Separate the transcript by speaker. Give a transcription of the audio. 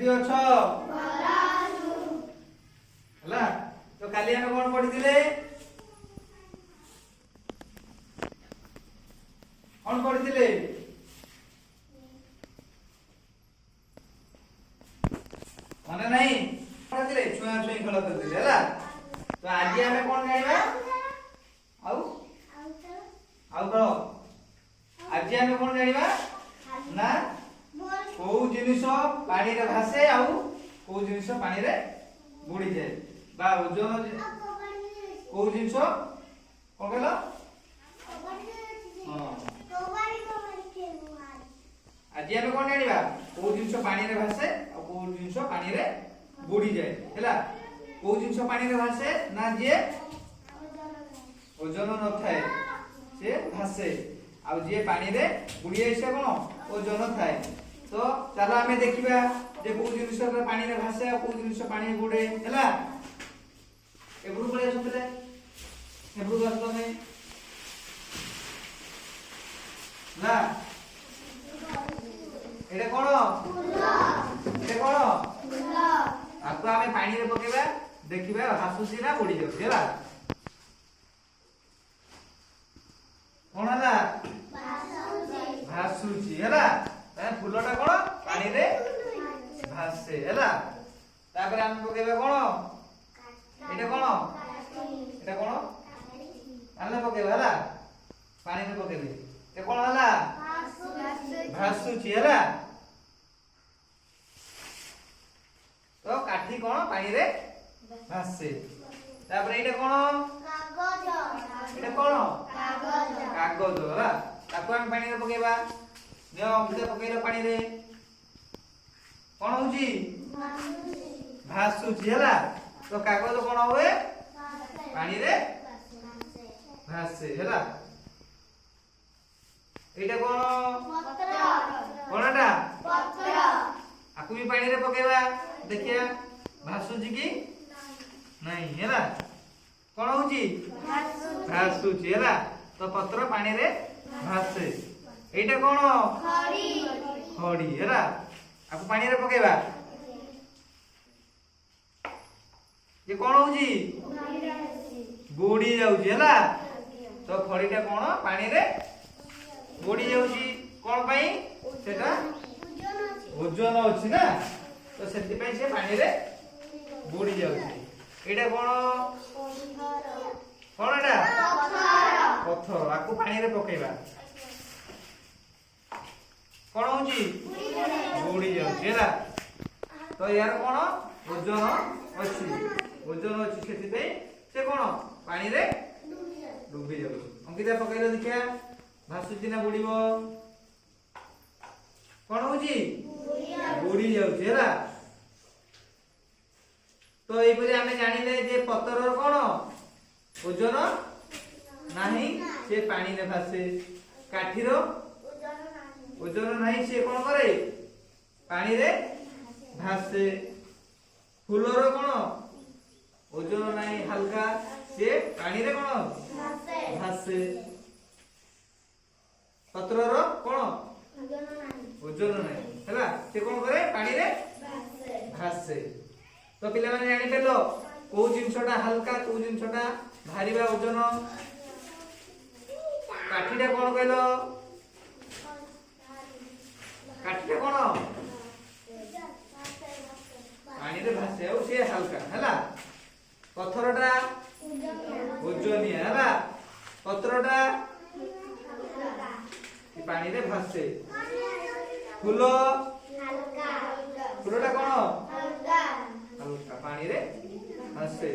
Speaker 1: केमती अछ हला तो काली हम कोन पढिथिले कोन पढिथिले माने नहीं पढिथिले छुआ छुई खेल करथिले हला तो आज हम कोन जानिबा आउ आउ करो आज हम कोन जानिबा ना को जिनिस पानी रे भासे आउ को जिनिस पानी रे बुडी जाए बा ओजन को जिनिस कोन कहलो हां आज हम कोन जानिबा को जिनिस पानी रे भासे आ को जिनिस पानी रे बुडी जाए हैला को जिनिस पानी रे भासे ना जे ओजन न थाए से भासे आ जे पानी रे बुडी जाए से कोन ओजन थाए तो चलो हमें देखिबा जे को जिनिस पानी रे भासे आ को जिनिस पानी रे बुडे हैला एब्रु पळे आसुतले एब्रु गस तमे ना एटा कोन फूल एटा कोन फूल आको हमें पानी रे पकेबा देखिबा हासुसी ना बुडी जाउ हैला कोन हला भासुची हैला फूलटा कोन पानी रे भासे हैला तापर हम पकेबा कोन एटा कोन आले पकेबा हैला पानी रे पकेबे ते कोन हला भासुची हैला तो काठी कोन पानी रे भासे तापर एटा कोन कागज एटा कोन कागज हैला ताको हम पानी रे पकेबा नियो हमते पकेइलो पानी रे कोन होजी भासुची हैला तो कागज कोन होए पानी रे भासे हैला एटा कोन पत्र कोनटा पत्र आकु भी पानी रे पकेबा देखिया भासुची की नहीं हैला कोन होजी भासुची हैला तो पत्र पानी रे भासे एटा कोन खड़ी खड़ी हैला आकु पानी रे पकेबा ये कोन होजी बुडी जाउची हैला तो खड़ीटा कोन पानी रे बुडी जाउची कोन पई सेटा ओजन अछि ना तो सेति पई से पानी रे बुडी जाउची एटा कोन कोनटा पत्थर आकु पानी रे पकेबा कोन होची बुडी जाउची हैला तो यार कोन ओजन अछि सेति पई से कोन पानी रे डुबी जाउ अंकिता पकेइलो देखिया भासुची ना बुडीबो कोन होची बुडी जाउची हैला तो एई परे हमें जानिले जे पत्थरर कोन ओजन नाही से पानी रे भासे काठीर ओजन नाही से कोन करे पानी रे भासे फूलर कोन ओजन नाही हल्का से पानी रे कोन भासे पत्रर कोन ओजन नाही हैला से कोन करे पानी रे भासे तो पिला माने जानि पेलो को जिंसटा हल्का को जिंसटा भारीबा ओजन काठीटा कोन कहलो काठीटा कोन पानी रे भासे औ से हल्का हैला पत्थरटा ओजनिया हैला पत्रटा पानी रे भासे फूल हल्का फूलटा कोन हल्का पानी रे भासे